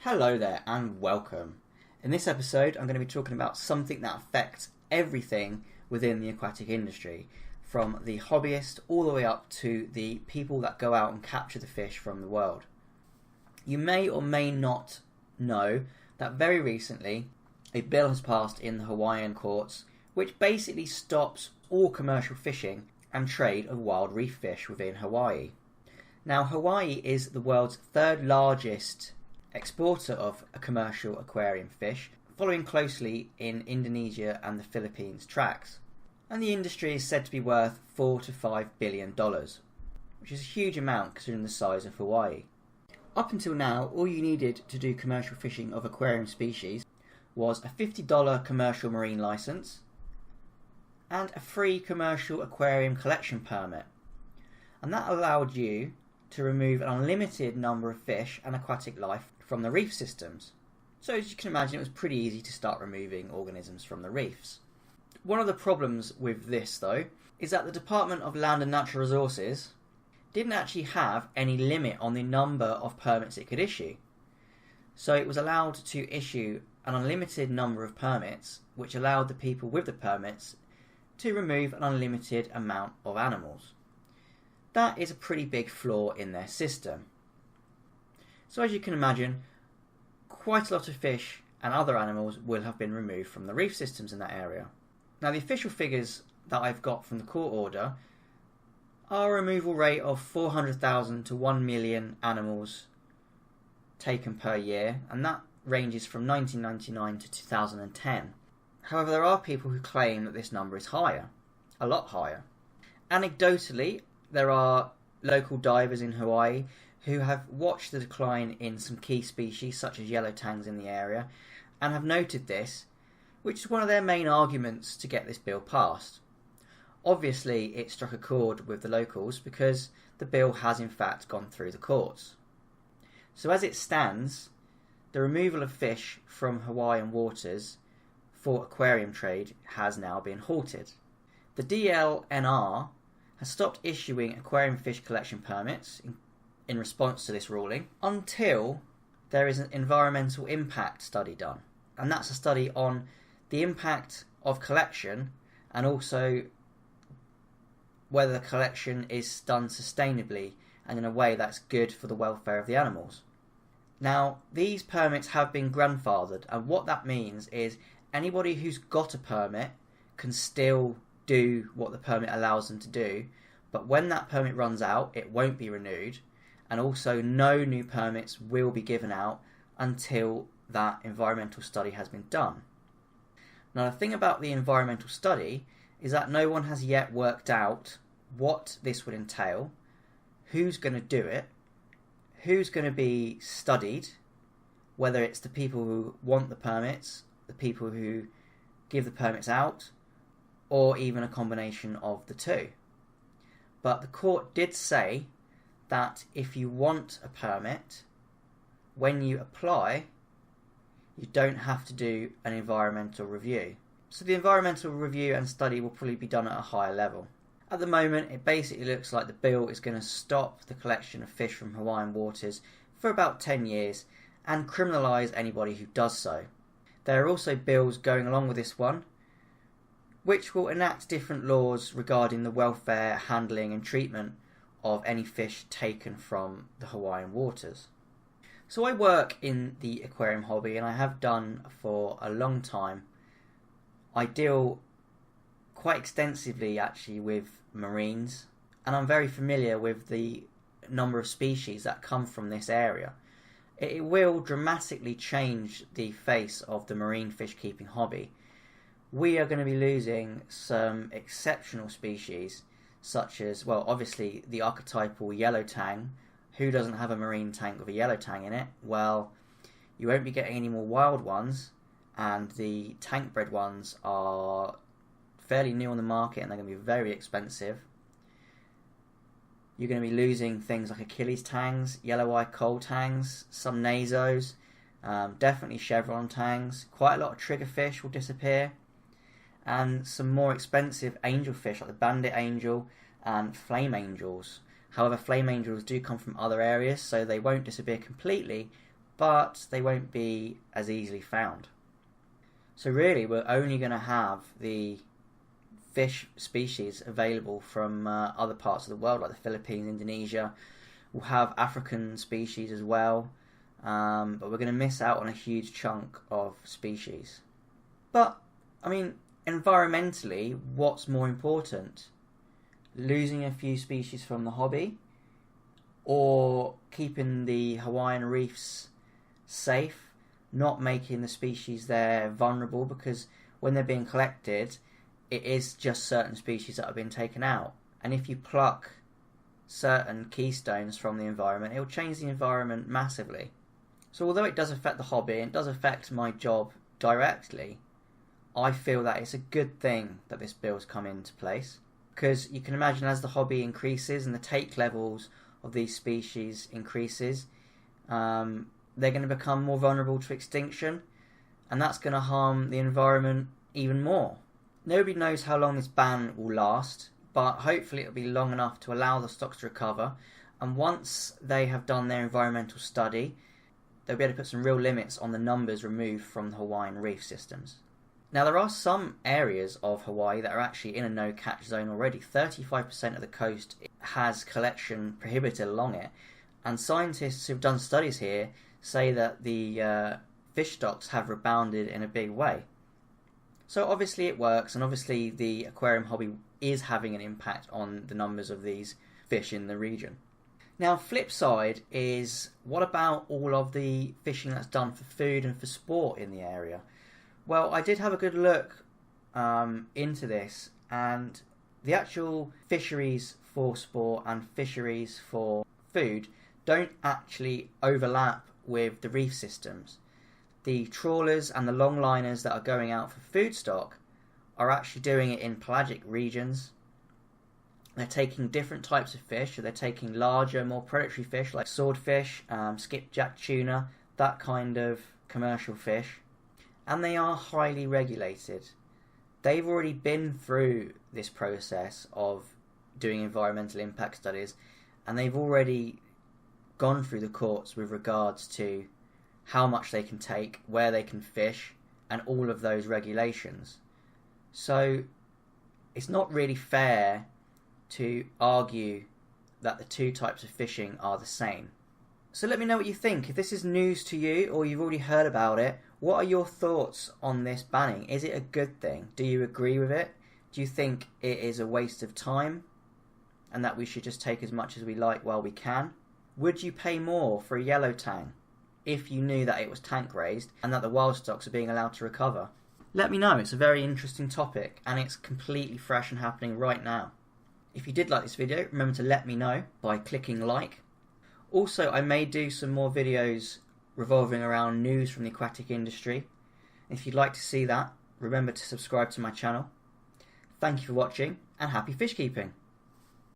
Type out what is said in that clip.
Hello there and welcome. In this episode I'm going to be talking about something that affects everything within the aquatic industry, from the hobbyist all the way up to the people that go out and capture the fish from the world. You may or may not know that very recently a bill has passed in the Hawaiian courts which basically stops all commercial fishing and trade of wild reef fish within Hawaii. Now, Hawaii is the world's third largest exporter of a commercial aquarium fish, following closely in Indonesia and the Philippines tracks. And the industry is said to be worth $4 to $5 billion, which is a huge amount considering the size of Hawaii. Up until now, all you needed to do commercial fishing of aquarium species was a $50 commercial marine license and a free commercial aquarium collection permit. And that allowed you to remove an unlimited number of fish and aquatic life from the reef systems. So as you can imagine, it was pretty easy to start removing organisms from the reefs. One of the problems with this, though, is that the Department of Land and Natural Resources didn't actually have any limit on the number of permits it could issue. So it was allowed to issue an unlimited number of permits, which allowed the people with the permits to remove an unlimited amount of animals. That is a pretty big flaw in their system. So as you can imagine, quite a lot of fish and other animals will have been removed from the reef systems in that area. Now, the official figures that I've got from the court order are a removal rate of 400,000 to 1 million animals taken per year, and that ranges from 1999 to 2010. However, there are people who claim that this number is higher, a lot higher. Anecdotally, there are local divers in Hawaii who have watched the decline in some key species such as yellow tangs in the area and have noted this, which is one of their main arguments to get this bill passed. Obviously, it struck a chord with the locals because the bill has in fact gone through the courts. So as it stands, the removal of fish from Hawaiian waters for aquarium trade has now been halted. The DLNR has stopped issuing aquarium fish collection permits in response to this ruling until there is an environmental impact study done. And that's a study on the impact of collection and also whether the collection is done sustainably and in a way that's good for the welfare of the animals. Now, these permits have been grandfathered, and what that means is anybody who's got a permit can still do what the permit allows them to do, but when that permit runs out, it won't be renewed, and also no new permits will be given out until that environmental study has been done. Now, the thing about the environmental study is that no one has yet worked out what this would entail, who's going to do it, who's going to be studied, whether it's the people who want the permits, the people who give the permits out, or even a combination of the two. But the court did say that if you want a permit, when you apply, you don't have to do an environmental review. So the environmental review and study will probably be done at a higher level. At the moment, it basically looks like the bill is going to stop the collection of fish from Hawaiian waters for about 10 years and criminalise anybody who does so. There are also bills going along with this one which will enact different laws regarding the welfare, handling and treatment of any fish taken from the Hawaiian waters. So I work in the aquarium hobby, and I have done for a long time. I deal quite extensively actually with marines, and I'm very familiar with the number of species that come from this area. It will dramatically change the face of the marine fish keeping hobby. We are going to be losing some exceptional species, such as, well, obviously the archetypal yellow tang. Who doesn't have a marine tank with a yellow tang in it? Well, you won't be getting any more wild ones, and the tank bred ones are fairly new on the market and they're going to be very expensive. You're going to be losing things like Achilles tangs, yellow eye coal tangs, some nasos, definitely chevron tangs. Quite a lot of triggerfish will disappear, and some more expensive angelfish like the bandit angel and flame angels. However, flame angels do come from other areas, so they won't disappear completely, but they won't be as easily found. So really, we're only going to have the fish species available from other parts of the world, like the Philippines, Indonesia. We'll have African species as well, but we're going to miss out on a huge chunk of species. But, I mean, environmentally, what's more important? Losing a few species from the hobby, or keeping the Hawaiian reefs safe, not making the species there vulnerable, because when they're being collected, it is just certain species that have been taken out. And if you pluck certain keystones from the environment, it will change the environment massively. So although it does affect the hobby and it does affect my job directly, I feel that it's a good thing that this bill's come into place, because you can imagine as the hobby increases and the take levels of these species increases, they're going to become more vulnerable to extinction, and that's going to harm the environment even more. Nobody knows how long this ban will last, but hopefully it'll be long enough to allow the stocks to recover, and once they have done their environmental study, they'll be able to put some real limits on the numbers removed from the Hawaiian reef systems. Now, there are some areas of Hawaii that are actually in a no-catch zone already. 35% of the coast has collection prohibited along it, and scientists who've done studies here say that the fish stocks have rebounded in a big way. So obviously it works, and obviously the aquarium hobby is having an impact on the numbers of these fish in the region. Now, flip side is, what about all of the fishing that's done for food and for sport in the area? Well, I did have a good look into this, and the actual fisheries for sport and fisheries for food don't actually overlap with the reef systems. The trawlers and the longliners that are going out for food stock are actually doing it in pelagic regions. They're taking different types of fish, so they're taking larger, more predatory fish like swordfish, skipjack tuna, that kind of commercial fish. And they are highly regulated. They've already been through this process of doing environmental impact studies, and they've already gone through the courts with regards to how much they can take, where they can fish, and all of those regulations. So it's not really fair to argue that the two types of fishing are the same. So let me know what you think. If this is news to you, or you've already heard about it, what are your thoughts on this banning? Is it a good thing? Do you agree with it? Do you think it is a waste of time, and that we should just take as much as we like while we can? Would you pay more for a yellow tang if you knew that it was tank raised and that the wild stocks are being allowed to recover? Let me know. It's a very interesting topic, and it's completely fresh and happening right now. If you did like this video, remember to let me know by clicking like. Also, I may do some more videos revolving around news from the aquatic industry. If you'd like to see that, remember to subscribe to my channel. Thank you for watching, and happy fish keeping!